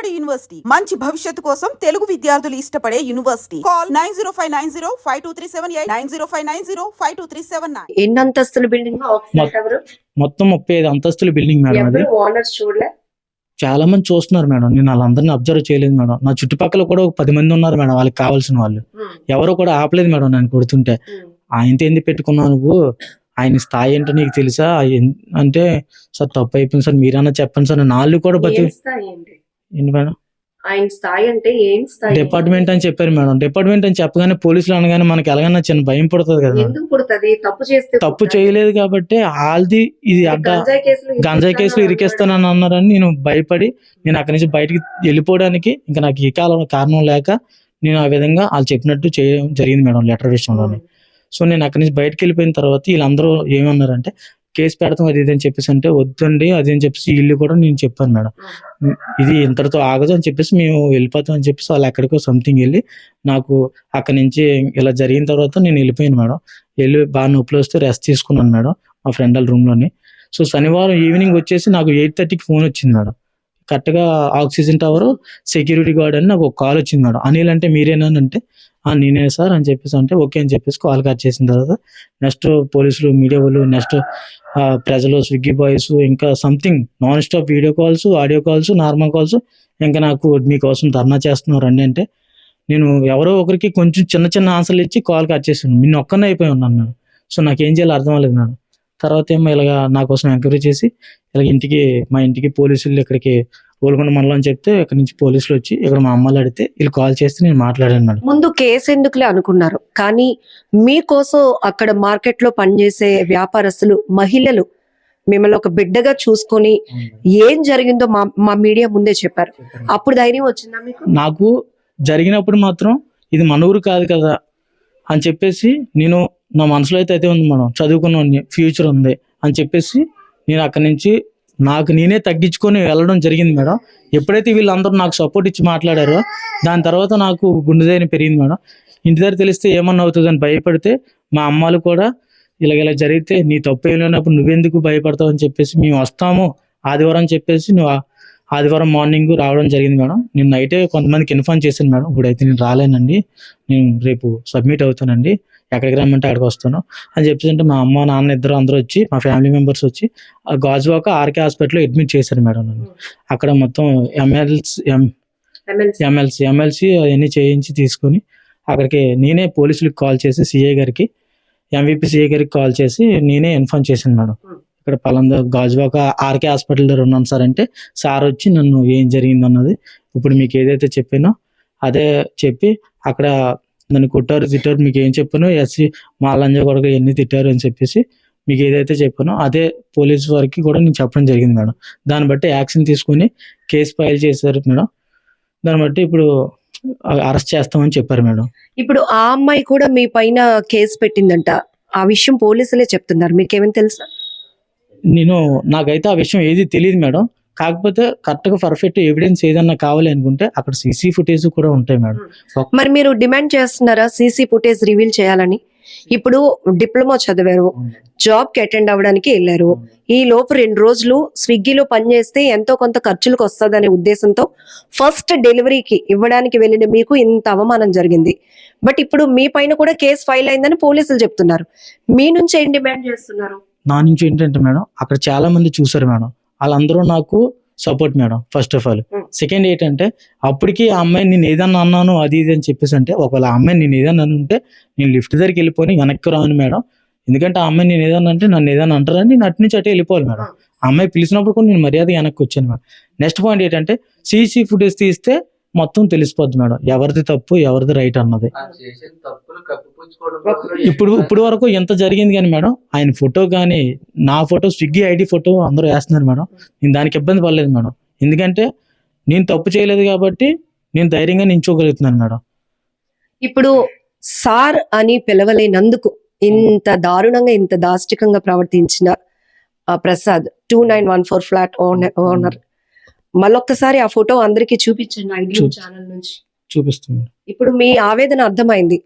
Vijayawada university మంచి భవిష్యత్తు కోసం తెలుగు విద్యార్థులు ఇష్టపడే యూనివర్సిటీ. కాల్ 9059052378 9059052379. ఎన్ని అంతస్తుల బిల్డింగ్? మొత్తం 35 అంతస్తుల బిల్డింగ్ మేడం. అది ఓనర్స్ చూడలే, చాలా మంది చూస్తున్నారు మేడం. నేను వాళ్ళందరినీ అబ్జర్వ్ చేయలేదు మేడం. నా చుట్టుపక్కల కూడా ఒక 10 మంది ఉన్నారు మేడం, వాళ్ళకి కావాల్సిన వాళ్ళు. ఎవరు కూడా ఆపలేదు మేడం నన్ను కొడుతుంటే. ఆయనతో ఎందుకు పెట్టుకున్నావు నువ్వు, ఆయన స్థాయి ఏంటో నీకు తెలుసా అంటే, సార్ తప్పు అయిపోయింది సార్, మీరన్నా చెప్పండి సార్. నాళ్ళు కూడా ఏంటి మేడం, ఆయన స్థాయి అంటే ఏం స్థాయి? డిపార్ట్మెంట్ అని చెప్పారు మేడం. డిపార్ట్మెంట్ అని చెప్పగానే పోలీసులు అనగానే మనకి ఎలాగైనా చిన్న భయం పడుతుంది కదా. ఎందుకు పుడుతుంది? తప్పు చేస్తే తప్పు చేయలేదు కాబట్టి వాళ్ళది ఇది అడ్డ గంజాయి కేసులు ఇరికేస్తానని అన్నారని నేను భయపడి నేను అక్కడి నుంచి బయటికి వెళ్ళిపోవడానికి ఇంకా నాకు ఈ కారణం లేక నేను ఆ విధంగా వాళ్ళు చెప్పినట్టు చేయడం జరిగింది మేడం లెటర్ విషయంలోనే. సో నేను అక్కడి నుంచి బయటకు వెళ్ళిపోయిన తర్వాత వీళ్ళందరూ ఏమన్నారంటే కేసు పెడతాం అది ఇది అని చెప్పేసి అంటే, వద్దండి అది అని చెప్పేసి ఇల్లు కూడా నేను చెప్పాను మేడం. ఇది ఇంతటితో ఆగదు అని చెప్పేసి మేము వెళ్ళిపోతాం అని చెప్పేసి వాళ్ళు ఎక్కడికో సంథింగ్ వెళ్ళి నాకు అక్కడి నుంచి ఇలా జరిగిన తర్వాత నేను వెళ్ళిపోయాను మేడం. వెళ్ళి బాగా నొప్పులు వస్తే రెస్ట్ తీసుకున్నాను మేడం మా ఫ్రెండ్ వాళ్ళ రూమ్లోని. సో శనివారం ఈవినింగ్ వచ్చేసి నాకు 8:30కి ఫోన్ వచ్చింది మేడం. కరెక్ట్గా ఆక్సిజన్ టవర్ సెక్యూరిటీ గార్డ్ అని నాకు ఒక కాల్ వచ్చింది మేడం. అనిల్ అంటే మీరేనా అంటే, నేనే సార్ అని చెప్పేసి అంటే ఓకే అని చెప్పేసి కాల్ కట్ చేసిన తర్వాత నెక్స్ట్ పోలీసులు, మీడియా వాళ్ళు, నెక్స్ట్ ప్రజలు, స్విగ్గీ బాయ్స్, ఇంకా something non stop video calls, audio calls, normal calls. ఇంకా నాకు మీకోసం ధర్నా చేస్తున్నారు అండి అంటే, నేను ఎవరో ఒకరికి కొంచెం చిన్న చిన్న ఆన్సర్లు ఇచ్చి కాల్ కట్ చేసాను. నిన్న ఒక్కనే అయిపోయి ఉన్నాను మేడం. సో నాకేం చేయాలో అర్థం అవ్వలేదు మేడం. తర్వాత ఏమో ఇలాగా నా కోసం ఎంక్వైరీ చేసి ఇలా మా ఇంటికి పోలీసులు ఇక్కడికి గోల్కొండ మండలం అని చెప్తే ఇక్కడ నుంచి పోలీసులు వచ్చి ఇక్కడ మా అమ్మలు అడిగితే వీళ్ళు కాల్ చేస్తే నేను మాట్లాడాను మేడం. ముందు కేసు ఎందుకులే అనుకున్నారు, కానీ మీకోసం అక్కడ మార్కెట్ లో పనిచేసే వ్యాపారస్తులు, మహిళలు మిమ్మల్ని ఒక బిడ్డగా చూసుకొని ఏం జరిగిందో మా మీడియా ముందే చెప్పారు. అప్పుడు ధైర్యం వచ్చిందా మీకు? నాకు జరిగినప్పుడు మాత్రం ఇది మన ఊరు కాదు కదా అని చెప్పేసి నేను నా మనసులో అయితే ఉంది మేడం. చదువుకున్న ఫ్యూచర్ ఉంది అని చెప్పేసి నేను అక్కడి నుంచి నాకు నేనే తగ్గించుకొని వెళ్ళడం జరిగింది మేడం. ఎప్పుడైతే వీళ్ళందరూ నాకు సపోర్ట్ ఇచ్చి మాట్లాడారో దాని తర్వాత నాకు గుండె ధైర్యం పెరిగింది మేడం. ఇంటి దగ్గర తెలిస్తే ఏమన్నా అవుతుందని భయపడితే మా అమ్మాలు కూడా ఇలా జరిగితే నీ తప్పు ఏం లేనప్పుడు నువ్వెందుకు భయపడతావు అని చెప్పేసి మేము వస్తాము ఆదివారం చెప్పేసి నువ్వు ఆదివారం మార్నింగ్ రావడం జరిగింది మేడం. నేను నైటే కొంతమందికి ఇన్ఫార్మ్ చేశాను మేడం. ఇప్పుడైతే నేను రాలేనండి, నేను రేపు సబ్మిట్ అవుతానండి, ఎక్కడికి రమ్మంటే అక్కడికి వస్తాను అని చెప్పేసి అంటే మా అమ్మ నాన్న ఇద్దరు అందరూ వచ్చి మా ఫ్యామిలీ మెంబర్స్ వచ్చి గాజువాక ఆర్కే హాస్పిటల్లో అడ్మిట్ చేశారు మేడం నన్ను. అక్కడ మొత్తం ఎమ్మెల్సీ అవన్నీ చేయించి తీసుకొని అక్కడికి నేనే పోలీసులకు కాల్ చేసి సిఐ గారికి, ఎంవిపి సిఐ గారికి కాల్ చేసి నేనే ఇన్ఫార్మ్ చేశాను మేడం. ఇక్కడ పలానా గాజువాక ఆర్కే హాస్పిటల్ దగ్గర ఉన్నాను సార్ అంటే, సార్ వచ్చి నన్ను ఏం జరిగింది అన్నది ఇప్పుడు మీకు ఏదైతే చెప్పానో అదే చెప్పి అక్కడ నన్ను కొట్టారు, తిట్టారు, మీకు ఏం చెప్పానో ఎస్సీ మా లంజ కొడుకు ఎన్ని తిట్టారు అని చెప్పేసి మీకు ఏదైతే చెప్పానో అదే పోలీసు వారికి కూడా నేను చెప్పడం జరిగింది మేడం. దాన్ని బట్టి యాక్షన్ తీసుకొని కేసు ఫైల్ చేశారు మేడం. దాన్ని బట్టి ఇప్పుడు అరెస్ట్ చేస్తామని చెప్పారు మేడం. ఇప్పుడు ఆ అమ్మాయి కూడా మీ పైన కేసు పెట్టిందంట, ఆ విషయం పోలీసులే చెప్తున్నారు, మీకేమైనా తెలుసా? నాకైతే ఆ విషయం ఏది తెలియదు మేడం. కాకపోతే కరెక్ట్ గా పర్ఫెక్ట్ ఎవిడెన్స్ ఏదన్నా కావాలి అనుకుంటే అక్కడ సీసీ ఫుటేజ్ కూడా ఉంటాయి మేడం. మరి మీరు డిమాండ్ చేస్తున్నారా సీసీ ఫుటేజ్ రివీల్ చేయాలని? ఇప్పుడు డిప్లొమా చదివారు, జాబ్ కి అటెండ్ అవ్వడానికి వెళ్ళారు, ఈ లోపు 2 రోజులు స్విగ్గీలో పనిచేస్తే ఎంతో కొంత ఖర్చులకు వస్తుందనే ఉద్దేశంతో ఫస్ట్ డెలివరీకి ఇవ్వడానికి వెళ్ళిన మీకు ఇంత అవమానం జరిగింది. బట్ ఇప్పుడు మీ పైన కూడా కేసు ఫైల్ అయిందని పోలీసులు చెప్తున్నారు. మీ నుంచి ఏం డిమాండ్ చేస్తున్నారు? నా నుంచి ఏంటంటే మేడం, అక్కడ చాలా మంది చూసారు మేడం, వాళ్ళందరూ నాకు support madam first of all. Second ఏంటంటే అప్పటికి ఆ అమ్మాయిని నేను ఏదన్నా అన్నాను అది ఇది అని చెప్పేసి అంటే, ఒకవేళ ఆ అమ్మాయిని నేను ఏదన్నా ఉంటే నేను లిఫ్ట్ దగ్గరికి వెళ్ళిపోయి వెనక్కి రాను మేడం. ఎందుకంటే ఆ అమ్మాయి నేను ఏదన్నా అంటే నన్ను ఏదన్నా అంటారని నేను అటు నుంచి అటే వెళ్ళిపోవాలి మేడం. ఆ అమ్మాయి పిలిచినప్పుడు కూడా నేను మర్యాద వెనక్కి వచ్చాను మేడం. నెక్స్ట్ పాయింట్ ఏంటంటే సీసీ ఫుటేజ్ తీస్తే మొత్తం తెలిసిపోద్ది మేడం ఎవరిది తప్పు ఎవరిది రైట్ అన్నది. ఇప్పుడు వరకు ఎంత జరిగింది కానీ మేడం, ఆయన ఫోటో కానీ నా ఫోటో, స్విగ్గీ ఐడి ఫోటో అందరూ వేస్తున్నారు మేడం. నేను దానికి ఇబ్బంది పడలేదు మేడం. ఎందుకంటే నేను తప్పు చేయలేదు కాబట్టి నేను ధైర్యంగా నించోగలుగుతున్నాను మేడం. ఇప్పుడు సార్ అని పిలవలేనందుకు ఇంత దారుణంగా ఇంత దాష్టికంగా ప్రవర్తించిన ప్రసాద్ 2914 ఫ్లాట్ ఓనర్, మళ్ళొక్కసారి ఆ ఫోటో అందరికి చూపించండి ఐడియా ఛానల్ నుంచి. చూపిస్తుంది. ఇప్పుడు మీ ఆవేదన అర్థమైంది.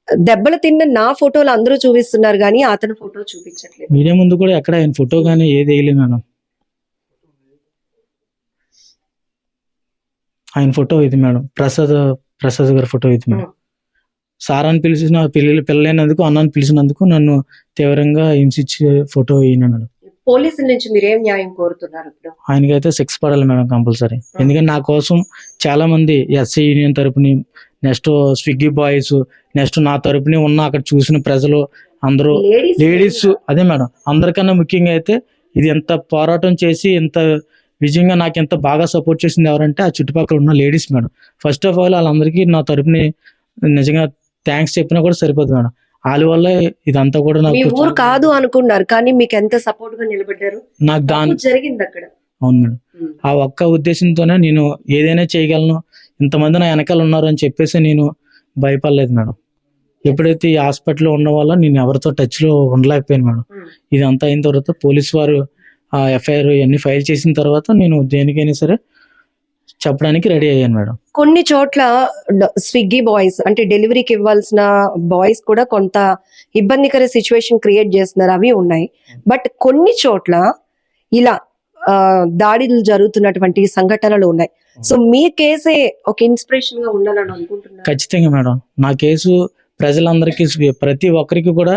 దెబ్బలు తిన్న నా ఫోటోలు అందరూ చూపిస్తున్నారు కానీ అతని ఫోటో చూపించట్లేదు. మీడియా ముందు కూడా ఎక్కడ ఆయన ఫోటో కానీ ఏది వేయలేదు మేడం. ఆయన ఫోటో ఇది మేడం, ప్రసాద్ గారి ఫోటో ఇది మేడం. సార్ అని పిలిచిన పిల్లలైనందుకు, అన్నాన్ని పిలిచినందుకు నన్ను తీవ్రంగా హింసించే ఫోటో ఈయన మేడం. పోలీసుల నుంచి మీరేం న్యాయం కోరుతున్నారు ఇప్పుడు? ఆయనకైతే శిక్ష పడాలి మేడం కంపల్సరీ. ఎందుకంటే నా కోసం చాలా మంది ఎస్సీ యూనియన్ తరపుని, నెక్స్ట్ స్విగ్గీ బాయ్స్, నెక్స్ట్ నా తరపుని ఉన్న అక్కడ చూసిన ప్రజలు అందరూ, లేడీస్, అదే మేడం అందరికన్నా ముఖ్యంగా అయితే ఇది ఎంత పోరాటం చేసి ఇంత విజయంగా నాకు ఎంత బాగా సపోర్ట్ చేసింది ఎవరంటే ఆ చుట్టుపక్కల ఉన్న ladies madam. First of all వాళ్ళందరికీ నా తరపుని నిజంగా థ్యాంక్స్ చెప్పినా కూడా సరిపోదు మేడం. వాళ్ళ వల్ల ఇదంతా కూడా మీ నాకు ఊరు కాదు అనుకున్నారు కానీ మీకు ఎంత సపోర్ట్ గా నిలబడ్డారు. నాకు దాని జరిగింది అక్కడ. అవును మేడం. ఆ ఒక్క ఉద్దేశంతోనే నేను ఏదైనా చేయగలను, ఇంతమంది నా వెనకాల ఉన్నారు అని చెప్పేసి నేను భయపడలేదు మేడం. ఎప్పుడైతే ఈ హాస్పిటల్లో ఉన్న వల్ల నేను ఎవరితో టచ్ లో ఉండలేకపోయాను మేడం. ఇదంతా అయిన తర్వాత పోలీసు వారు ఆ ఎఫ్ఐఆర్ ఇవన్నీ ఫైల్ చేసిన తర్వాత నేను దేనికైనా సరే చెప్పడానికి రెడీ అయ్యాను మేడం. కొన్ని చోట్ల స్విగ్గీ బాయ్స్ అంటే డెలివరీకి ఇవ్వాల్సిన బాయ్స్ కూడా కొంత ఇబ్బందికర సిచ్యువేషన్ క్రియేట్ చేస్తున్నారు, అవి ఉన్నాయి. బట్ కొన్ని చోట్ల ఇలా దాడులు జరుగుతున్నటువంటి సంఘటనలు ఉన్నాయి. సో మీ కేసే ఒక ఇన్స్పిరేషన్ గా ఉండాలని అనుకుంటున్నారు? ఖచ్చితంగా మేడం. నా కేసు ప్రజలందరికీ, ప్రతి ఒక్కరికి కూడా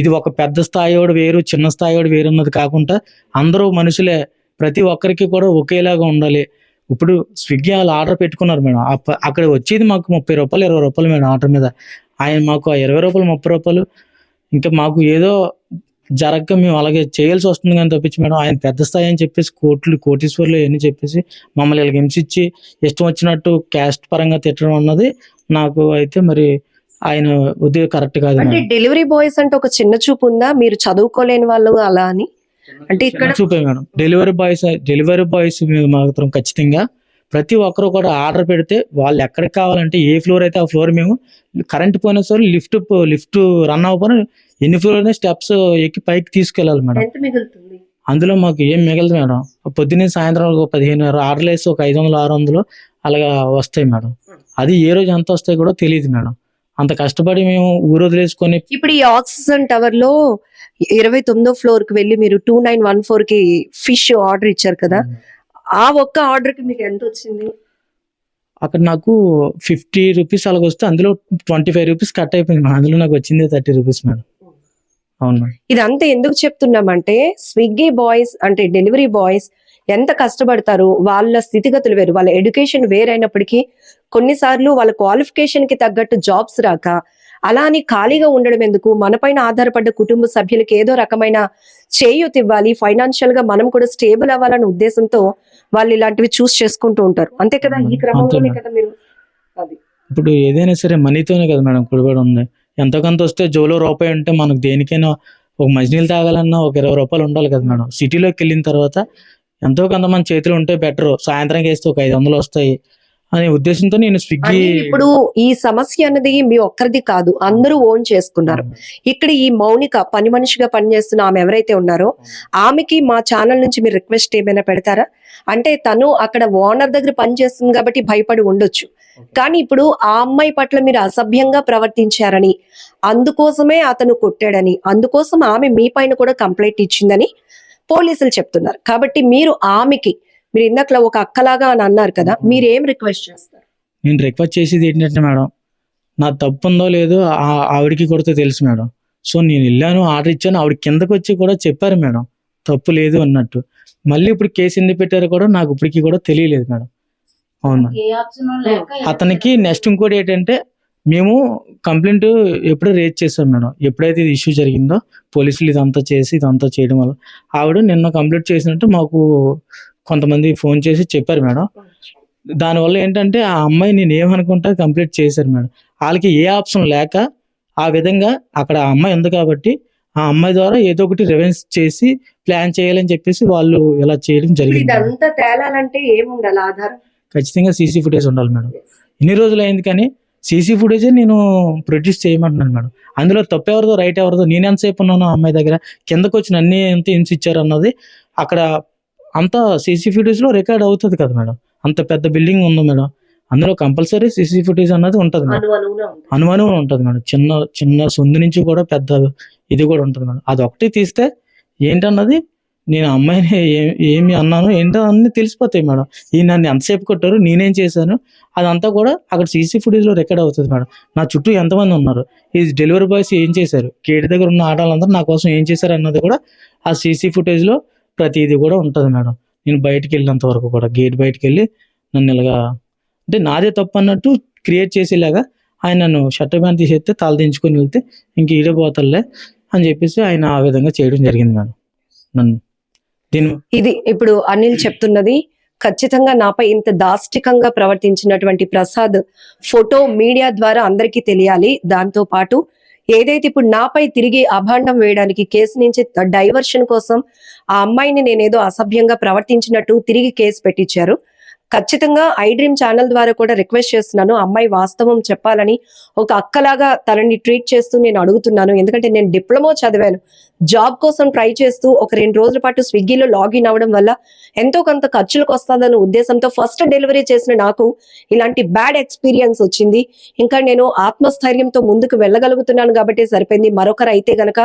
ఇది ఒక పెద్ద స్థాయివాడు వేరు, చిన్న స్థాయివాడు వేరు అన్నది కాకుండా అందరూ మనుషులే, ప్రతి ఒక్కరికి కూడా ఒకేలాగా ఉండాలి. ఇప్పుడు స్విగ్గీ వాళ్ళు ఆర్డర్ పెట్టుకున్నారు మేడం. అక్కడ వచ్చేది మాకు 30 రూపాయలు 20 రూపాయలు మేడం ఆర్డర్ మీద. ఆయన మాకు 20 రూపాయలు 30 రూపాయలు ఇంకా మాకు ఏదో జరగక మేము అలాగే చేయాల్సి వస్తుంది కానీ తప్పించి మేడం ఆయన పెద్ద స్థాయి అని చెప్పేసి కోటీశ్వర్లు ఇవన్నీ చెప్పేసి మమ్మల్ని వీళ్ళకి హింసించి ఇష్టం వచ్చినట్టు క్యాస్ట్ పరంగా తిట్టడం అన్నది నాకు అయితే మరి ఆయన ఉద్యోగం కరెక్ట్ కాదు. అంటే డెలివరీ బాయ్స్ అంటే ఒక చిన్న చూపు ఉందా, మీరు చదువుకోలేని వాళ్ళు అలా అని? అంటే ఇక్కడ చూపే మేడం డెలివరీ బాయ్స్ మీద మాత్రం ఖచ్చితంగా ప్రతి ఒక్కరు కూడా ఆర్డర్ పెడితే వాళ్ళు ఎక్కడికి కావాలంటే ఏ ఫ్లోర్ అయితే ఆ ఫ్లోర్ మేము కరెంట్ పోయిన సార్ లిఫ్ట్ రన్ అవ్వకపోయినా ఎన్ని ఫ్లోర్ అయినా స్టెప్స్ ఎక్కి పైకి తీసుకెళ్ళాలి మేడం. ఎంత మిగులుతుంది అందులో మాకు ఏం మిగలదు మేడం. పొద్దున్నే సాయంత్రం 15 ఆర్డర్లు వేసి ఒక 500 600 అలాగా వస్తాయి మేడం. అది ఏ రోజు ఎంత వస్తాయి కూడా తెలియదు మేడం. అంత కష్టపడి మేము ఊరు వదిలేసుకొని ఇప్పుడు ఈ ఆక్సిజన్ టవర్ లో 29వ ఫ్లోర్ కి వెళ్ళి మీరు 2914 కి ఫిష్ ఆర్డర్ ఇచ్చారు కదా, ఆ ఒక్క ఆర్డర్ కి మీకు ఎంత వచ్చింది? అక్కడ నాకు 50 రూపీస్ అలాగ వస్తే అందులో 25 రూపీస్ కట్ అయిపోయింది మేడం. అందులో నాకు వచ్చింది 30 రూపీస్ మేడం. అవును మేడం. ఇదంతా ఎందుకు చెప్తున్నామంటే స్విగ్గీ బాయ్స్ అంటే డెలివరీ బాయ్స్ ఎంత కష్టపడతారు, వాళ్ళ స్థితిగతులు వేరు, వాళ్ళ ఎడ్యుకేషన్ వేరైనప్పటికీ కొన్నిసార్లు వాళ్ళ క్వాలిఫికేషన్ కి తగ్గట్టు జాబ్స్ రాక అలా అని ఖాళీగా ఉండడం ఎందుకు, మనపైన ఆధారపడ్డ కుటుంబ సభ్యులకి ఏదో రకమైన చేయూత ఇవ్వాలి, ఫైనాన్షియల్ గా మనం కూడా స్టేబుల్ అవ్వాలనే ఉద్దేశంతో వాళ్ళు ఇలాంటివి చూస్ చేసుకుంటూ ఉంటారు. అంతే కదా, ఈ క్రమంలోనే కదా మీరు అది. ఇప్పుడు ఏదైనా సరే మనీతోనే కదా మేడం కుడిపడి ఉంది. ఎంతో కొంత వస్తే జోలో రూపాయి ఉంటే మనకు దేనికైనా ఒక మంచినీళ్ళు తాగాలన్నా ఒక 20 రూపాయలు ఉండాలి కదా మేడం. సిటీలోకి వెళ్ళిన తర్వాత ఎంతో కొంత మన చేతిలో ఉంటే బెటర్, సాయంత్రం వేస్తే ఒక 500 వస్తాయి అనే ఉద్దేశంతో నేను స్విగ్గీ. ఇప్పుడు ఈ సమస్య అన్నది మీ ఒక్కరిది కాదు, అందరూ ఓన్ చేసుకున్నారు. ఇక్కడ ఈ మౌనిక పని మనిషిగా పనిచేస్తున్న ఆమె ఎవరైతే ఉన్నారో ఆమెకి మా ఛానల్ నుంచి మీరు రిక్వెస్ట్ ఏమైనా పెడతారా? అంటే తను అక్కడ ఓనర్ దగ్గర పనిచేస్తుంది కాబట్టి భయపడి ఉండొచ్చు, కానీ ఇప్పుడు ఆ అమ్మాయి పట్ల మీరు అసభ్యంగా ప్రవర్తించారని, అందుకోసమే అతను కొట్టాడని, అందుకోసం ఆమె మీ పైన కూడా కంప్లైంట్ ఇచ్చిందని పోలీసులు చెప్తున్నారు. కాబట్టి మీరు ఆమెకి, మీరు ఇందాక ఒక అక్కలాగా అని అన్నారు కదా, మీరు ఏం రిక్వెస్ట్ చేస్తారు? నేను రిక్వెస్ట్ చేసేది ఏంటంటే మేడం, నా తప్పు ఉందో లేదో ఆవిడకి కూడా తెలుసు మేడం. సో నేను వెళ్ళాను, ఆర్డర్ ఇచ్చాను, ఆవిడ కిందకు వచ్చి కూడా చెప్పారు మేడం తప్పు లేదు అన్నట్టు. మళ్ళీ ఇప్పుడు కేసు ఎందుకు పెట్టారో కూడా నాకు ఇప్పటికీ కూడా తెలియలేదు మేడం. అవును. అతనికి నెక్స్ట్ ఇంకోటి ఏంటంటే మేము కంప్లైంట్ ఎప్పుడో రేజ్ చేసాం మేడం. ఎప్పుడైతే ఇది ఇష్యూ జరిగిందో పోలీసులు ఇదంతా చేయడం వల్ల ఆవిడ నిన్న కంప్లైంట్ చేసినట్టు మాకు కొంతమంది ఫోన్ చేసి చెప్పారు మేడం. దానివల్ల ఏంటంటే ఆ అమ్మాయి నేను ఏమనుకుంటా కంప్లీట్ చేశారు మేడం. వాళ్ళకి ఏ ఆప్షన్ లేక ఆ విధంగా అక్కడ ఆ అమ్మాయి ఉంది కాబట్టి ఆ అమ్మాయి ద్వారా ఏదో ఒకటి రివెంజ్ చేసి ప్లాన్ చేయాలని చెప్పేసి వాళ్ళు ఇలా చేయడం జరిగింది. ఇదంతా తేలాలంటే ఏముండాలి ఆధారం? ఖచ్చితంగా సీసీ ఫుటేజ్ ఉండాలి మేడం. ఇన్ని రోజులు అయింది కానీ సీసీ ఫుటేజే నేను ప్రొడ్యూస్ చేయమంటున్నాను మేడం. అందులో తప్పు ఎవరిదో రైట్ ఎవరిదో, నేను ఎంతసేపు ఉన్నాను అమ్మాయి దగ్గర, కిందకు వచ్చిన అన్ని ఎంత హింసించారు అన్నది అక్కడ అంతా సీసీ ఫుటేజ్ లో రికార్డ్ అవుతుంది కదా మేడం. అంత పెద్ద బిల్డింగ్ ఉంది మేడం, అందులో కంపల్సరీ సీసీ ఫుటేజ్ అన్నది ఉంటుంది మేడం. అనుమానం ఉంటుంది మేడం. చిన్న సొందు నుంచి కూడా పెద్ద ఇది కూడా ఉంటుంది మేడం. అది ఒకటి తీస్తే ఏంటన్నది నేను ఆ అమ్మాయిని ఏమి అన్నాను ఏంటో అన్ని తెలిసిపోతాయి మేడం. ఈ నన్ను ఎంతసేపు కొట్టారు, నేనేం చేశాను, అదంతా కూడా అక్కడ సీసీ ఫుటేజ్లో రికార్డ్ అవుతుంది మేడం. నా చుట్టూ ఎంతమంది ఉన్నారు, ఈ డెలివరీ బాయ్స్ ఏం చేశారు, గేట్ దగ్గర ఉన్న ఆడవాళ్ళందరూ నా కోసం ఏం చేశారు అన్నది కూడా ఆ సీసీ ఫుటేజ్లో ప్రతిదీ కూడా ఉంటుంది మేడం. నేను బయటికి వెళ్ళినంత వరకు కూడా గేట్ బయటికి వెళ్ళి నన్ను ఇలాగా అంటే నాదే తప్పు అన్నట్టు క్రియేట్ చేసేలాగా ఆయన నన్ను షర్ట్ ప్యాంట్ తీసేస్తే తల దించుకొని వెళ్తే ఇంక ఈడపోతలే అని చెప్పేసి ఆయన ఆ విధంగా చేయడం జరిగింది మేడం. నన్ను ఇది ఇప్పుడు అనిల్ చెప్తున్నది. ఖచ్చితంగా నాపై ఇంత దాష్టికంగా ప్రవర్తించినటువంటి ప్రసాద్ ఫోటో మీడియా ద్వారా అందరికీ తెలియాలి. దాంతో పాటు ఏదైతే ఇప్పుడు నాపై తిరిగి అభాండం వేయడానికి కేసు నుంచి డైవర్షన్ కోసం ఆ అమ్మాయిని నేనేదో అసభ్యంగా ప్రవర్తించినట్టు తిరిగి కేసు పెట్టించారు. ఖచ్చితంగా ఐ డ్రీమ్ ఛానల్ ద్వారా కూడా రిక్వెస్ట్ చేస్తున్నాను, అమ్మాయి వాస్తవం చెప్పాలని ఒక అక్కలాగా తనని ట్రీట్ చేస్తూ నేను అడుగుతున్నాను. ఎందుకంటే నేను డిప్లొమా చదివాను, జాబ్ కోసం ట్రై చేస్తూ ఒక 2 రోజుల పాటు స్విగ్గీలో లాగిన్ అవ్వడం వల్ల ఎంతో కొంత ఖర్చులకు వస్తుందన్న ఉద్దేశంతో ఫస్ట్ డెలివరీ చేసిన నాకు ఇలాంటి బ్యాడ్ ఎక్స్పీరియన్స్ వచ్చింది. ఇంకా నేను ఆత్మస్థైర్యంతో ముందుకు వెళ్ళగలుగుతున్నాను కాబట్టి సరిపోయింది. మరొకరు అయితే గనక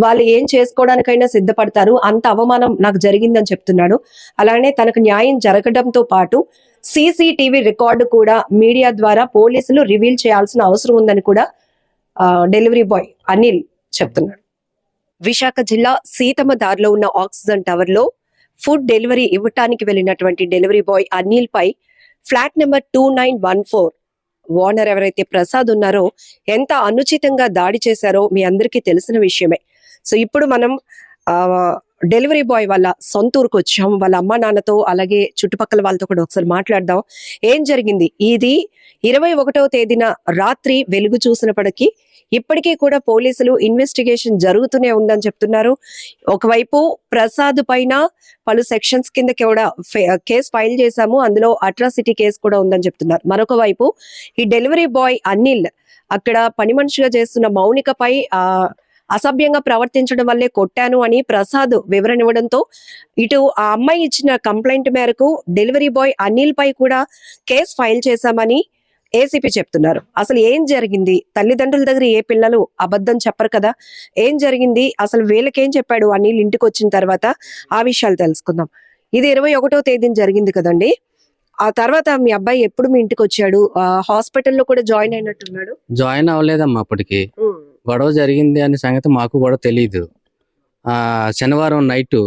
వాళ్ళు ఏం చేసుకోవడానికైనా సిద్ధపడతారు. అంత అవమానం నాకు జరిగిందని చెప్తున్నాడు. అలానే తనకు న్యాయం జరగడంతో పాటు సీసీటీవీ రికార్డు కూడా మీడియా ద్వారా పోలీసులు రివీల్ చేయాల్సిన అవసరం ఉందని కూడా డెలివరీ బాయ్ అనిల్ చెప్తున్నాడు. విశాఖ జిల్లా సీతమ్మ దారిలో ఉన్న ఆక్సిజన్ టవర్ లో ఫుడ్ డెలివరీ ఇవ్వటానికి వెళ్ళినటువంటి డెలివరీ బాయ్ అనిల్ పై ఫ్లాట్ నెంబర్ 2914 ఓనర్ ఎవరైతే ప్రసాద్ ఉన్నారో ఎంత అనుచితంగా దాడి చేశారో మీ అందరికీ తెలిసిన విషయమే. సో ఇప్పుడు మనం డెలివరీ బాయ్ వాళ్ళ సొంత ఊరికి వచ్చాం. వాళ్ళ అమ్మా నాన్నతో అలాగే చుట్టుపక్కల వాళ్ళతో కూడా ఒకసారి మాట్లాడదాం. ఏం జరిగింది? ఇది 21వ తేదీన రాత్రి వెలుగు చూసినప్పటికీ ఇప్పటికీ కూడా పోలీసులు ఇన్వెస్టిగేషన్ జరుగుతూనే ఉందని చెప్తున్నారు. ఒకవైపు ప్రసాద్ పైన పలు సెక్షన్స్ కింద కూడా కేసు ఫైల్ చేశాము, అందులో అట్రాసిటీ కేసు కూడా ఉందని చెప్తున్నారు. మరొక వైపు ఈ డెలివరీ బాయ్ అనిల్ అక్కడ పని మనిషిగా చేస్తున్న మౌనికపై అసభ్యంగా ప్రవర్తించడం వల్లే కొట్టాను అని ప్రసాద్ వివరణ ఇవ్వడంతో ఇటు ఆ అమ్మాయి ఇచ్చిన కంప్లైంట్ మేరకు డెలివరీ బాయ్ అనిల్ పై కూడా కేసు ఫైల్ చేశామని ఏసీపీ చెప్తున్నారు. అసలు ఏం జరిగింది? తల్లిదండ్రుల దగ్గర ఏ పిల్లలు అబద్ధం చెప్పరు కదా, ఏం జరిగింది? అసలు వీళ్ళకేం చెప్పాడు అనిల్ ఇంటికి వచ్చిన తర్వాత? ఆ విషయాలు తెలుసుకుందాం. ఇది 21వ తేదీన జరిగింది కదండి. ఆ తర్వాత మీ అబ్బాయి ఎప్పుడు మీ ఇంటికి వచ్చాడు? హాస్పిటల్లో కూడా జాయిన్ అయినట్టున్నాడు. జాయిన్ అవ్వలేదమ్మా. అప్పటికి గొడవ జరిగింది అనే సంగతి మాకు కూడా తెలియదు. శనివారం నైట్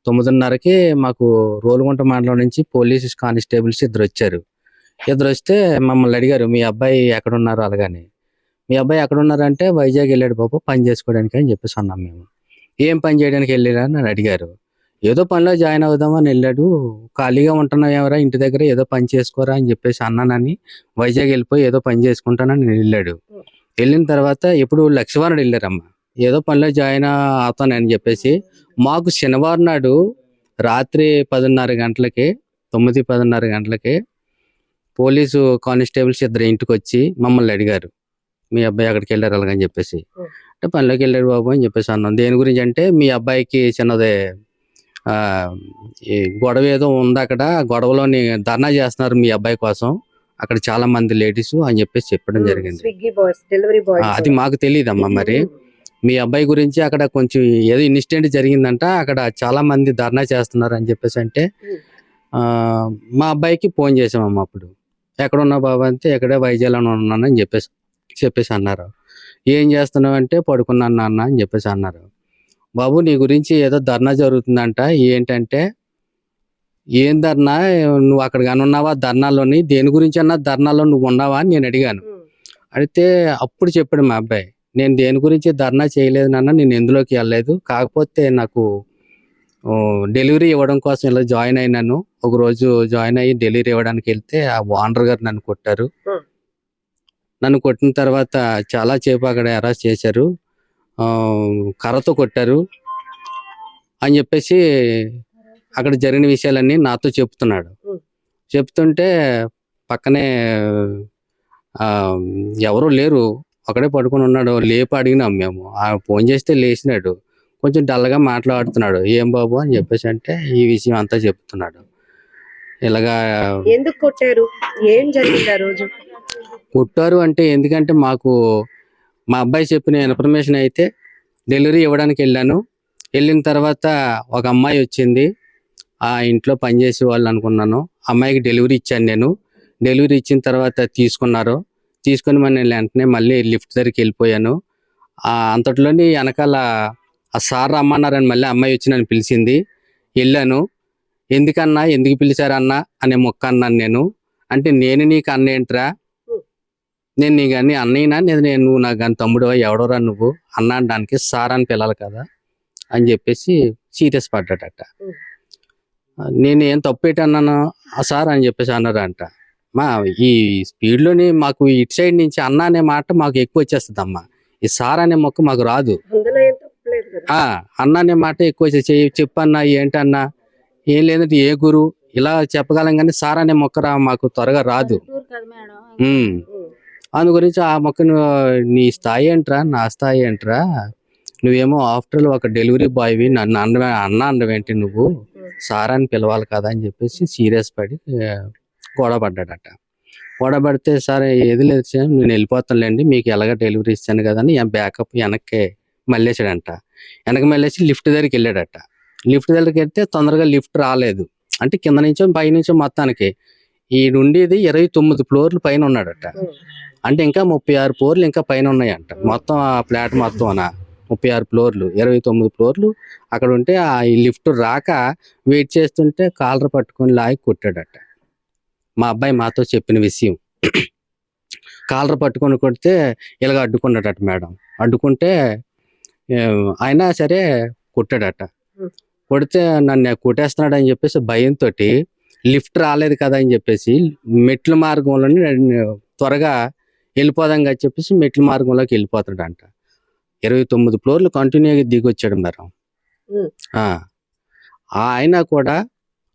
9:30కి మాకు రోలుగుంట మండలం నుంచి పోలీస్ కానిస్టేబుల్స్ ఇద్దరు వచ్చారు. ఇద్దరు వస్తే మమ్మల్ని అడిగారు, మీ అబ్బాయి ఎక్కడున్నారు? అలాగని. మీ అబ్బాయి ఎక్కడున్నారంటే వైజాగ్ వెళ్ళాడు బాబు పని చేసుకోవడానికి అని చెప్పేసి అన్నాం మేము. ఏం పని చేయడానికి వెళ్ళారని నన్ను అడిగారు. ఏదో పనిలో జాయిన్ అవుదామని వెళ్ళాడు. ఖాళీగా ఉంటున్నావు ఎవరా ఇంటి దగ్గర, ఏదో పని చేసుకోరా అని చెప్పేసి అన్నానని వైజాగ్ వెళ్ళిపోయి ఏదో పని చేసుకుంటానని వెళ్ళాడు. వెళ్ళిన తర్వాత ఎప్పుడు లక్షవారం వెళ్ళారమ్మా, ఏదో పనిలో జాయిన్ అవుతానని చెప్పేసి. మాకు శనివారం నాడు రాత్రి 10:30 గంటలకి 9:10 గంటలకి పోలీసు కానిస్టేబుల్స్ ఇద్దరు ఇంటికి వచ్చి మమ్మల్ని అడిగారు, మీ అబ్బాయి అక్కడికి వెళ్ళారు అలాగని చెప్పేసి. అంటే పనిలోకి వెళ్ళాడు బాబు అని చెప్పేసి అన్నాం. దేని గురించి అంటే మీ అబ్బాయికి చిన్నదే ఈ గొడవ ఏదో ఉంది, అక్కడ గొడవలోని ధర్నా చేస్తున్నారు మీ అబ్బాయి కోసం, అక్కడ చాలా మంది లేడీస్ అని చెప్పేసి చెప్పడం జరిగింది. అది మాకు తెలియదమ్మా. మరి మీ అబ్బాయి గురించి అక్కడ కొంచెం ఏదో ఇన్సిడెంట్ జరిగిందంట, అక్కడ చాలా మంది ధర్నా చేస్తున్నారు అని చెప్పేసి అంటే మా అబ్బాయికి ఫోన్ చేసామమ్మా. అప్పుడు ఎక్కడున్నా బాబు అంటే ఎక్కడే వైజాగ్లో ఉన్నానని చెప్పేసి అన్నారు. ఏం చేస్తున్నావు అంటే పడుకున్నాను నాన్న అని చెప్పేసి అన్నారు. బాబు నీ గురించి ఏదో ధర్నా జరుగుతుందంట. ఏంటంటే ఏం ధర్నా, నువ్వు అక్కడ కానున్నావా ధర్నాలోని, దేని గురించి అన్నా ధర్నాలో నువ్వు ఉన్నావా అని నేను అడిగాను. అడిగితే అప్పుడు చెప్పాడు మా అబ్బాయి, నేను దేని గురించి ధర్నా చేయలేదు నాన్న, నేను ఎందులోకి వెళ్ళలేదు, కాకపోతే నాకు డెలివరీ ఇవ్వడం కోసం ఇలా జాయిన్ అయినాను. ఒక రోజు జాయిన్ అయ్యి డెలివరీ ఇవ్వడానికి వెళ్తే ఆ ఓనర్ గారు నన్ను కొట్టారు. నన్ను కొట్టిన తర్వాత చాలా సేపు అక్కడ అరెస్ట్ చేశారు, కర్రతో కొట్టారు అని చెప్పేసి అక్కడ జరిగిన విషయాలన్నీ నాతో చెప్తున్నాడు. చెప్తుంటే పక్కనే ఎవరు లేరు, ఒకడే పడుకొని ఉన్నాడు. లేపు అడిగినాం మేము. ఫోన్ చేస్తే లేచినాడు, కొంచెం డల్గా మాట్లాడుతున్నాడు. ఏం బాబు అని చెప్పేసి అంటే ఈ విషయం అంతా చెప్తున్నాడు. ఇలాగా ఎందుకు కొట్టారు, ఏం జరిగింది ఆ రోజు? కొట్టారు అంటే ఎందుకంటే మాకు మా అబ్బాయి చెప్పిన ఇన్ఫర్మేషన్ అయితే డెలివరీ ఇవ్వడానికి వెళ్ళాను, వెళ్ళిన తర్వాత ఒక అమ్మాయి వచ్చింది, ఆ ఇంట్లో పనిచేసే వాళ్ళు అనుకున్నాను. అమ్మాయికి డెలివరీ ఇచ్చాను నేను. డెలివరీ ఇచ్చిన తర్వాత తీసుకొని నేను వెంటనే మళ్ళీ లిఫ్ట్ దగ్గరికి వెళ్ళిపోయాను. అంతట్లోని వెనకాల ఆ సార్ రమ్మన్నారని మళ్ళీ అమ్మాయి వచ్చి నన్ను పిలిచింది. వెళ్ళాను. ఎందుకన్నా, ఎందుకు పిలిచారన్నా అనే మొక్క అన్నాను నేను. అంటే నేను నీకు అన్న ఏంట్రా, నేను నీకు అన్ని అన్నయ్యనా, నువ్వు నాకు కానీ తమ్ముడు ఎవడోరా నువ్వు అన్న అనడానికి సార్ అని పిల్లలు కదా అని చెప్పేసి సీరియస్ పడ్డాడట. నేను ఏం తప్పు అన్నాను ఆ సార్ అని చెప్పేసి అన్నారంట. ఈ స్పీడ్లోని మాకు ఇటు సైడ్ నుంచి అన్న అనే మాట మాకు ఎక్కువ వచ్చేస్తుంది అమ్మా. ఈ సార్ అనే మొక్క మాకు రాదు. అన్న అనే మాట ఎక్కువ చెప్పన్నా ఏంటన్నా, ఏం లేదంటే ఏ గురు ఇలా చెప్పగలం కానీ సార్ అనే మొక్క మాకు త్వరగా రాదు. అందు గురించి ఆ మొక్కను నీ స్థాయి ఏంట్రా, నా స్థాయి ఏంట్రా, నువ్వేమో ఆఫ్టర్ ఒక డెలివరీ బాయ్వి, నన్ను అన్న అనవేంటి, నువ్వు సార్ అని పిలవాలి కదా అని చెప్పేసి సీరియస్ పడి గొడవ పడ్డాడట. గొడవ పడితే సార్ ఏది లేదు సార్, నేను వెళ్ళిపోతానులేండి, మీకు ఎలాగ డెలివరీ ఇచ్చాను కదా అని బ్యాకప్ వెనక్కి మళ్ళేసాడంట. వెనక్కి మళ్ళేసి లిఫ్ట్ దగ్గరికి వెళ్ళాడట. లిఫ్ట్ దగ్గరికి వెళ్తే తొందరగా లిఫ్ట్ రాలేదు. అంటే కింద నుంచో పై నుంచో మొత్తానికి ఈడుండేది 29 ఫ్లోర్లు పైన ఉన్నాడట. అంటే ఇంకా 36 ఫ్లోర్లు ఇంకా పైన ఉన్నాయంట. మొత్తం ఆ ఫ్లాట్ మొత్తం 36 ఫ్లోర్లు, 29 ఫ్లోర్లు అక్కడ ఉంటే ఆ లిఫ్ట్ రాక వెయిట్ చేస్తుంటే కాలర్ పట్టుకొని లాగి కొట్టాడట. మా అబ్బాయి మాతో చెప్పిన విషయం. కాలర్ పట్టుకొని కొడితే ఇలాగ అడ్డుకున్నాడట మేడం. అడ్డుకుంటే అయినా సరే కొట్టాడట. కొడితే నన్ను కొట్టేస్తున్నాడు అని చెప్పేసి భయంతో లిఫ్ట్ రాలేదు కదా అని చెప్పేసి మెట్ల మార్గంలోని త్వరగా వెళ్ళిపోదాం అని చెప్పేసి మెట్ల మార్గంలోకి వెళ్ళిపోతాడంట. 29 ఫ్లోర్లు కంటిన్యూగా దిగొచ్చాడు మేడం. ఆయన కూడా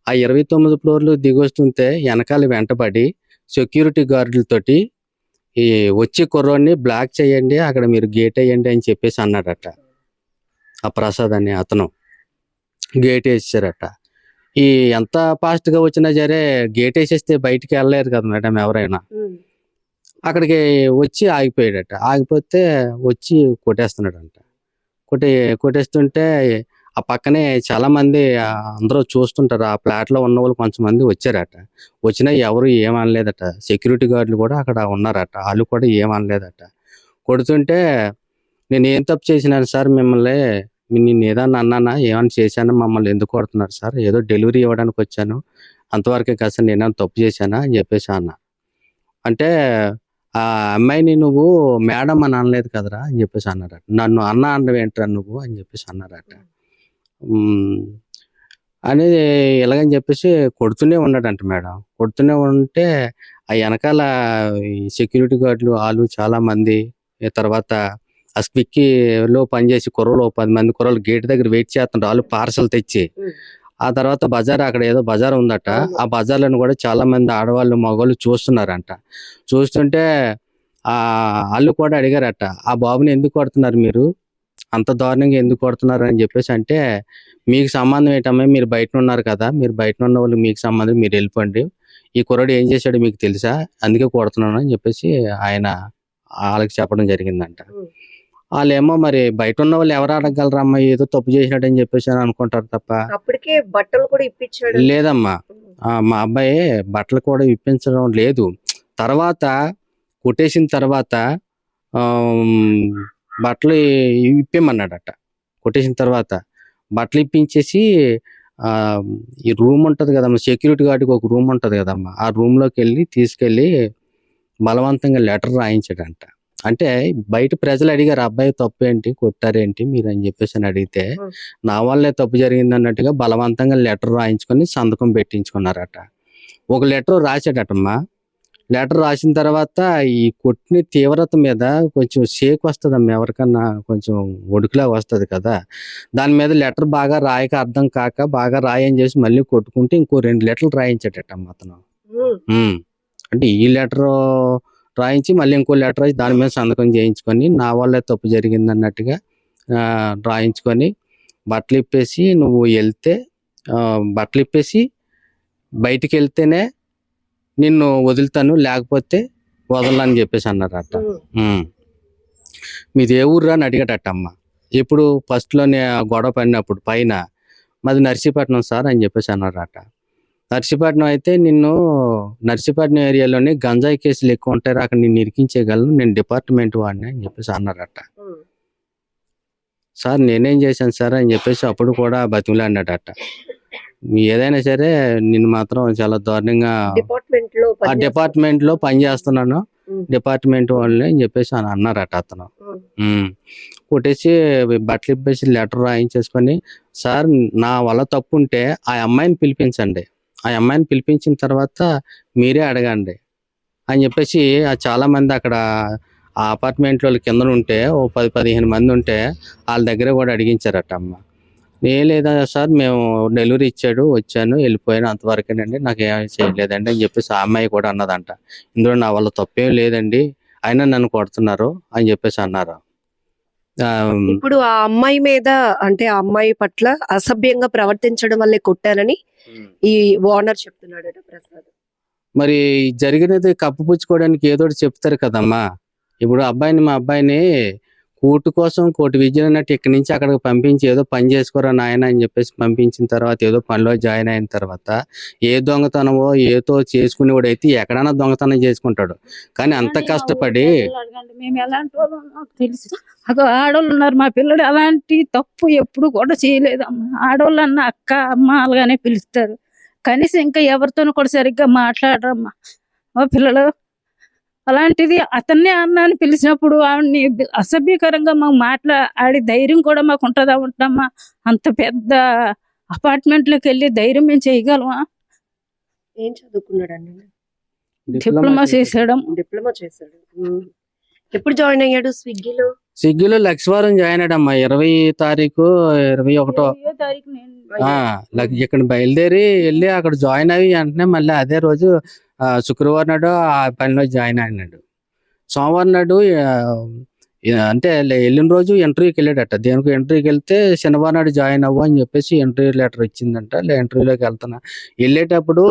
ఆ 29 ఫ్లోర్లు దిగొస్తుంటే వెనకాల వెంటబడి సెక్యూరిటీ గార్డులతోటి ఈ వచ్చే కుర్రోడ్ని బ్లాక్ చేయండి, అక్కడ మీరు గేట్ వేయండి అని చెప్పేసి అన్నాడట. ఆ ప్రసాద్ అనే అతను గేట్ వేసారట. ఈ ఎంత ఫాస్ట్ గా వచ్చినా సరే గేట్ వేసేస్తే బయటికి వెళ్ళలేరు కదా మేడం ఎవరైనా. అక్కడికి వచ్చి ఆగిపోయాడట. ఆగిపోతే వచ్చి కొట్టేస్తున్నాడంట. కొట్టేస్తుంటే ఆ పక్కనే చాలా మంది అందరూ చూస్తుంటారు. ఆ ఫ్లాట్ లో ఉన్న వాళ్ళు కొంతమంది వచ్చారట. వచ్చినా ఎవరు ఏమనలేదట. సెక్యూరిటీ గార్డులు కూడా అక్కడ ఉన్నారట. వాళ్ళు కూడా ఏమనలేదట. కొడుతుంటే నేను ఏం తప్పు చేసినాను సార్, మిమ్మల్ని నేను ఏదన్నా అన్నానా, ఏమన్నా చేశానా, మమ్మల్ని ఎందుకు కొడుతున్నారు సార్, ఏదో డెలివరీ ఇవ్వడానికి వచ్చాను అంతవరకే కదా సార్, నేనేమన్నా తప్పు చేశానా అని చెప్పేసి అన్న. అంటే ఆ అమ్మాయిని నువ్వు మేడం అని అనలేదు కదరా అని చెప్పేసి అన్నారట. నన్ను అన్న అన్నవేంట్రా నువ్వు అని చెప్పేసి అన్నారట. అనేది ఎలాగని చెప్పేసి కొడుతూనే ఉన్నాడంట మేడం. కొడుతూనే ఉంటే ఆ వెనకాల సెక్యూరిటీ గార్డులు వాళ్ళు చాలా మంది, తర్వాత ఆ స్విగ్గీలో పనిచేసి కుర్రలు 10 మంది కుర్రలు గేట్ దగ్గర వెయిట్ చేస్తున్నారు. వాళ్ళు పార్సల్ తెచ్చి ఆ తర్వాత బజార్, అక్కడ ఏదో బజార్ ఉందట. ఆ బజార్లను కూడా చాలా మంది ఆడవాళ్ళు మగవాళ్ళు చూస్తున్నారంట. చూస్తుంటే వాళ్ళు కూడా అడిగారట, ఆ బాబుని ఎందుకు కొడుతున్నారు మీరు, అంత దారుణంగా ఎందుకు కొడుతున్నారు అని చెప్పేసి. అంటే మీకు సంబంధం ఏంటమ్మా, మీరు బయట ఉన్నారు కదా, మీరు బయట ఉన్న వాళ్ళు మీకు సంబంధం, మీరు వెళ్ళిపోండి, ఈ కుర్రాడు ఏం చేశాడు మీకు తెలుసా, అందుకే కొడుతున్నాను అని చెప్పేసి ఆయన వాళ్ళకి చెప్పడం జరిగిందంట. వాళ్ళేమో మరి బయట ఉన్న వాళ్ళు ఎవరు అడగలరమ్మా, ఏదో తప్పు చేసినాడు అని చెప్పేసి అని అనుకుంటారు తప్ప. అప్పటికే బట్టలు కూడా ఇప్పించాడు. లేదమ్మా, మా అబ్బాయి బట్టలు కూడా ఇప్పించడం లేదు. తర్వాత కొట్టేసిన తర్వాత బట్టలు ఇప్పేమన్నాడట. కొట్టేసిన తర్వాత బట్టలు ఇప్పించేసి ఈ రూమ్ ఉంటది కదమ్మా, సెక్యూరిటీ గార్డుకి ఒక రూమ్ ఉంటది కదమ్మా, ఆ రూమ్ లోకి తీసుకెళ్లి బలవంతంగా లెటర్ రాయించాడంట. అంటే బయట ప్రజలు అడిగారు, అబ్బాయి తప్పు ఏంటి, కొట్టారేంటి మీరు అని చెప్పేసి అని అడిగితే, నా వల్లే తప్పు జరిగింది అన్నట్టుగా బలవంతంగా లెటర్ రాయించుకొని సంతకం పెట్టించుకున్నారట. ఒక లెటర్ రాశాడటమ్మా. లెటర్ రాసిన తర్వాత ఈ కొట్టిన తీవ్రత మీద కొంచెం షేక్ వస్తుందమ్మా, ఎవరికన్నా కొంచెం ఒడుకులా వస్తుంది కదా, దాని మీద లెటర్ బాగా రాయక అర్థం కాక బాగా రాయని చేసి మళ్ళీ కొట్టుకుంటే ఇంకో 2 లెటర్లు రాయించాడటమ్మా అతను. అంటే ఈ లెటర్ రాయించి మళ్ళీ ఇంకో లెటర్ రాసి దాని మీద సంతకం చేయించుకొని నా వల్లే తప్పు జరిగింది అన్నట్టుగా రాయించుకొని బట్టలు ఇప్పేసి, నువ్వు వెళ్తే బట్టలు ఇప్పేసి బయటికి వెళ్తేనే నిన్ను వదులుతాను, లేకపోతే వదలని చెప్పేసి అన్నారట. మీది ఏ ఊర్రా అని అడిగాడట అమ్మ. ఇప్పుడు ఫస్ట్లోనే గొడవ పడినప్పుడు పైన మాది నర్సీపట్నం సార్ అని చెప్పేసి అన్నారట. నర్సీపట్నం అయితే నిన్ను నర్సీపట్నం ఏరియాలోనే గంజాయి కేసులు ఎక్కువ ఉంటారు, అక్కడ నిన్ను ఇరికించేయగలను, నేను డిపార్ట్మెంట్ వాడిని అని చెప్పేసి అన్నారట. సార్ నేనేం చేశాను సార్ అని చెప్పేసి అప్పుడు కూడా బతిమలాడినాడట. ఏదైనా సరే నిన్ను మాత్రం చాలా దారుణంగా ఆ డిపార్ట్మెంట్ లో పని చేస్తున్నాను, డిపార్ట్మెంట్ వాళ్ళని అని చెప్పేసి అన్నారట అతను. కొట్టేసి బట్టలు ఇప్పేసి లెటర్ రాయించేసుకొని, సార్ నా వల్ల తప్పు ఉంటే ఆ అమ్మాయిని పిలిపించండి, ఆ అమ్మాయిని పిలిపించిన తర్వాత మీరే అడగండి అని చెప్పేసి చాలా మంది అక్కడ ఆ అపార్ట్మెంట్ వాళ్ళు కింద ఉంటే ఓ 10-15 మంది ఉంటే వాళ్ళ దగ్గర కూడా అడిగించారట అమ్మ. లేదా సార్ మేము డెలివరీ ఇచ్చాడు, వచ్చాను, వెళ్ళిపోయాను, అంతవరకేనండి, నాకు ఏం చేయలేదండి అని చెప్పేసి ఆ అమ్మాయి కూడా అన్నదంట. ఇందులో నా వల్ల తప్పేం లేదండి, అయినా నన్ను కొడుతున్నారు అని చెప్పేసి అన్నారు. ఇప్పుడు ఆ అమ్మాయి మీద అంటే ఆ అమ్మాయి పట్ల అసభ్యంగా ప్రవర్తించడం వల్లే కొట్టానని ఈ ఓనర్ చెప్తున్నాడట ప్రసాద్. మరి జరిగినది కప్పుపుచ్చుకోవడానికి ఏదో ఒకటి చెప్తారు కదమ్మా. ఇప్పుడు మా అబ్బాయిని కోర్టు కోసం కోర్టు విద్యలు అన్నట్టు ఇక్కడి నుంచి అక్కడికి పంపించి ఏదో పని చేసుకోరా నాయన అని చెప్పేసి పంపించిన తర్వాత ఏదో పనిలో జాయిన్ అయిన తర్వాత ఏ దొంగతనమో ఏదో చేసుకునేవాడు అయితే ఎక్కడైనా దొంగతనం చేసుకుంటాడు. కానీ అంత కష్టపడి మేము ఎలాంటి వాళ్ళు నాకు తెలుసు. అక్కడ ఆడవాళ్ళు ఉన్నారు, మా పిల్లడు అలాంటి తప్పు ఎప్పుడు కూడా చేయలేదమ్మా. ఆడవాళ్ళు అన్న అక్క అమ్మ అలాగానే పిలుస్తారు, కనీసం ఇంకా ఎవరితోనూ కూడా సరిగ్గా మాట్లాడరమ్మా. మా పిల్లలు అలాంటిది అతన్నే అన్న అని పిలిచినప్పుడు ఆవిడ్ని అసభ్యకరంగా మాకు మాట్లాడి ధైర్యం కూడా మాకు ఉంటుందా? ఉంటామా? అంత పెద్ద అపార్ట్మెంట్లోకి వెళ్ళి ధైర్యం మేము చేయగలమా? ఏం చదువుకున్నాడండి? డిప్లొమా చేసాడు. ఎప్పుడు జాయిన్ అయ్యాడు స్విగ్గీలో? స్విగ్గీలో లక్షవారం జాయిన్ అయ్యాడమ్మా. 20 తారీఖు 21 ఇక్కడ బయలుదేరి వెళ్ళి అక్కడ జాయిన్ అయ్యి వెంటనే మళ్ళీ అదే రోజు శుక్రవారం నాడు ఆ పనిలో జాయిన్ అయినాడు. సోమవారం నాడు అంటే వెళ్ళిన రోజు ఇంటర్వ్యూకి వెళ్ళాడట. దేనికి ఇంటర్వ్యూకి వెళ్తే శనివారం నాడు జాయిన్ అవ్వు అని చెప్పేసి ఇంటర్వ్యూ లెటర్ ఇచ్చిందంట. ఇంటర్వ్యూలోకి వెళ్తున్నా, వెళ్ళేటప్పుడు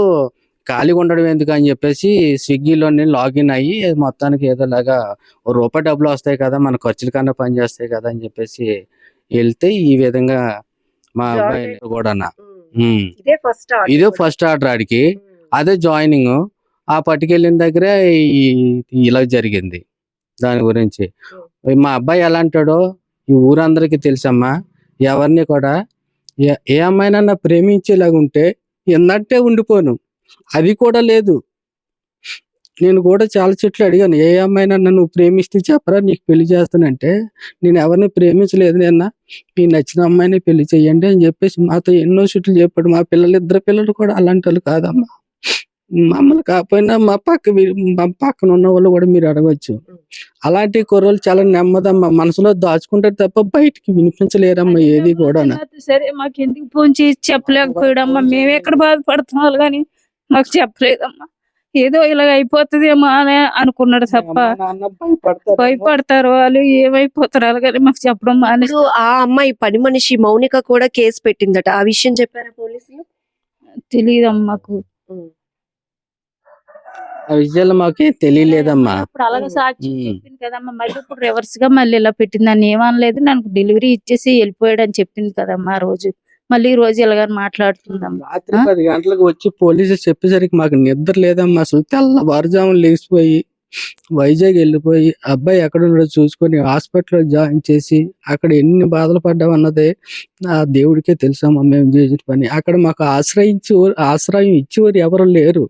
ఖాళీగా ఉండడం ఎందుకు అని చెప్పేసి స్విగ్గీలోనే లాగిన్ అయ్యి మొత్తానికి ఏదోలాగా ₹1 డబ్బులు వస్తాయి కదా, మన ఖర్చుల కన్నా పని చేస్తాయి కదా అని చెప్పేసి వెళ్తే ఈ విధంగా మా అబ్బాయి కూడా ఇదే ఫస్ట్ ఆర్డర్ ఆడికి, అదే జాయినింగ్. ఆ పట్టుకెళ్ళిన దగ్గరే ఇలా జరిగింది. దాని గురించి మా అబ్బాయి ఎలా అంటాడో ఈ ఊరందరికీ తెలుసమ్మా. ఎవరిని కూడా ఏ అమ్మాయినన్నా ప్రేమించేలాగుంటే ఎందంటే ఉండిపోను, అది కూడా లేదు. నేను కూడా చాలా చెట్లు అడిగాను, ఏ అమ్మాయినన్నా నువ్వు ప్రేమిస్తే చెప్పరా నీకు పెళ్లి చేస్తానంటే, నేను ఎవరిని ప్రేమించలేదు, నిన్న మీకు నచ్చిన అమ్మాయిని పెళ్లి చెయ్యండి అని చెప్పేసి మాతో ఎన్నో చెట్లు చెప్పాడు. మా ఇద్దరు పిల్లలు కూడా అలాంటి వాళ్ళు కాదమ్మా. మమ్మల్ని కాకపోయినా మా పక్కన ఉన్న వాళ్ళు కూడా మీరు అడగచ్చు. అలాంటి కుర్రలు చాలా నెమ్మదమ్మా, మనసులో దాచుకుంటారు తప్ప బయటికి వినిపించలేరమ్మా ఏది కూడా. సరే మాకు ఎందుకు ఫోన్ చేసి చెప్పలేకపోయాడమ్మా, మేము ఎక్కడ బాధపడుతున్నాం కానీ మాకు చెప్పలేదమ్మా. ఏదో ఇలాగ అయిపోతుందేమో అని అనుకున్నాడు తప్ప భయపడతారు వాళ్ళు, ఏమైపోతారు అలాగని మాకు చెప్పడం మానేసి. ఆ అమ్మాయి పని మనిషి మౌనిక కూడా కేసు పెట్టిందట, ఆ విషయం చెప్పారా పోలీసులు? తెలియదమ్మా మాకు. ఆ విషయాలు మాకేం తెలియలేదమ్మా. ఇప్పుడు అలాగే సాక్షి చెప్పింది కదమ్మా, మళ్ళీ ఇప్పుడు రివర్స్ గా మళ్ళీ ఇలా పెట్టింది. నన్ను ఏమనలేదు, నాకు డెలివరీ ఇచ్చేసి వెళ్ళిపోయాడు అని చెప్పింది కదమ్మా. ఆ రోజు మళ్ళీ ఈ రోజు ఇలాగ మాట్లాడుతుందమ్మా. రాత్రి 10 గంటలకు వచ్చి పోలీసులు చెప్పేసరికి మాకు నిద్ర లేదమ్మా. అసలు తెల్లవారుజామున లేచిపోయి వైజాగ్ వెళ్ళిపోయి అబ్బాయి ఎక్కడ ఉన్నాడో చూసుకొని హాస్పిటల్లో జాయిన్ చేసి అక్కడ ఎన్ని బాధలు పడ్డామన్నదే ఆ దేవుడికే తెలుసమ్మా. మేము చేసిన పని అక్కడ మాకు ఆశ్రయం ఇచ్చేవారు ఎవరు లేరు.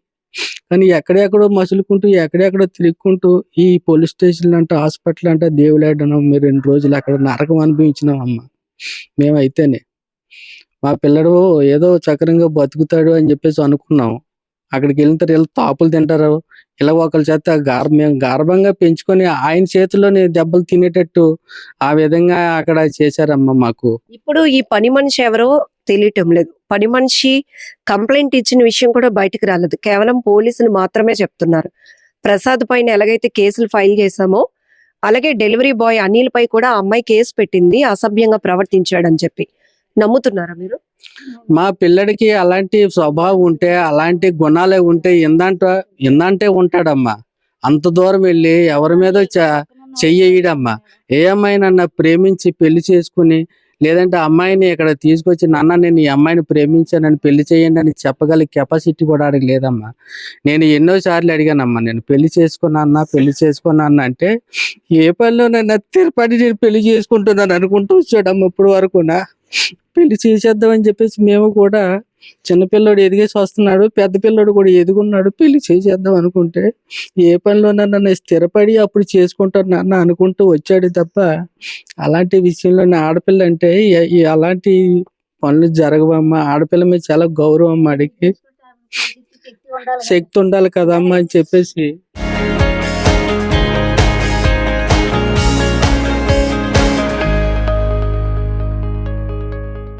కానీ ఎక్కడెక్కడో మసులుకుంటూ ఎక్కడెక్కడో తిరుగుకుంటూ ఈ పోలీస్ స్టేషన్ అంట, హాస్పిటల్ అంట, దేవులాడడం మేము 2 రోజులు అక్కడ నరకం అనుభవించినాం అమ్మ. మేమైతేనే మా పిల్లడు ఏదో చక్రంగా బతుకుతాడు అని చెప్పేసి అనుకున్నాం. అక్కడికి వెళ్ళిన తర్వాత వీళ్ళు తాపులు తింటారు, ఇలా ఒకరి చేత మేము గర్భంగా పెంచుకొని ఆయన చేతిలోని దెబ్బలు తినేటట్టు ఆ విధంగా అక్కడ చేశారమ్మా మాకు. ఇప్పుడు ఈ పని మనిషి ఎవరో తెలియటం లేదు. పని మనిషి కంప్లైంట్ ఇచ్చిన విషయం కూడా బయటకు రాలేదు, కేవలం పోలీసులు మాత్రమే చెప్తున్నారు. ప్రసాద్ పైన ఎలాగైతే కేసులు ఫైల్ చేశామో అలాగే డెలివరీ బాయ్ అనిల్ పై కూడా ఆ అమ్మాయి కేసు పెట్టింది అసభ్యంగా ప్రవర్తించాడని చెప్పి. నమ్ముతున్నారా మీరు? మా పిల్లడికి అలాంటి స్వభావం ఉంటే, అలాంటి గుణాలే ఉంటే ఎందంటే ఉంటాడమ్మా. అంత దూరం వెళ్ళి ఎవరి మీద చెయ్యడమ్మా. ఏ అమ్మాయినన్నా ప్రేమించి పెళ్లి చేసుకుని, లేదంటే అమ్మాయిని ఇక్కడ తీసుకొచ్చి నాన్న నేను ఈ అమ్మాయిని ప్రేమించానని పెళ్లి చేయండి అని చెప్పగల కెపాసిటీ కూడా ఆడికి లేదమ్మా. నేను ఎన్నో సార్లు అడిగానమ్మా, నేను పెళ్లి చేసుకున్నా అంటే ఏ పనిలోనైనా తిరుపతి నేను పెళ్లి చేసుకుంటున్నాను అనుకుంటూ వచ్చాడమ్మా. ఇప్పుడు వరకునా పెళ్లి చేసేద్దామని చెప్పేసి మేము కూడా, చిన్నపిల్లడు ఎదిగేసి వస్తున్నాడు, పెద్ద పిల్లడు కూడా ఎదుగున్నాడు, పెళ్లి చేసేద్దాం అనుకుంటే ఏ పనిలోనన్నా స్థిరపడి అప్పుడు చేసుకుంటాను నాన్న అనుకుంటూ వచ్చాడు తప్ప, అలాంటి విషయంలో ఆడపిల్ల అంటే అలాంటి పనులు జరగవమ్మా. ఆడపిల్ల మీద చాలా గౌరవం అమ్మ, అడిగి శక్తి ఉండాలి కదమ్మా అని చెప్పేసి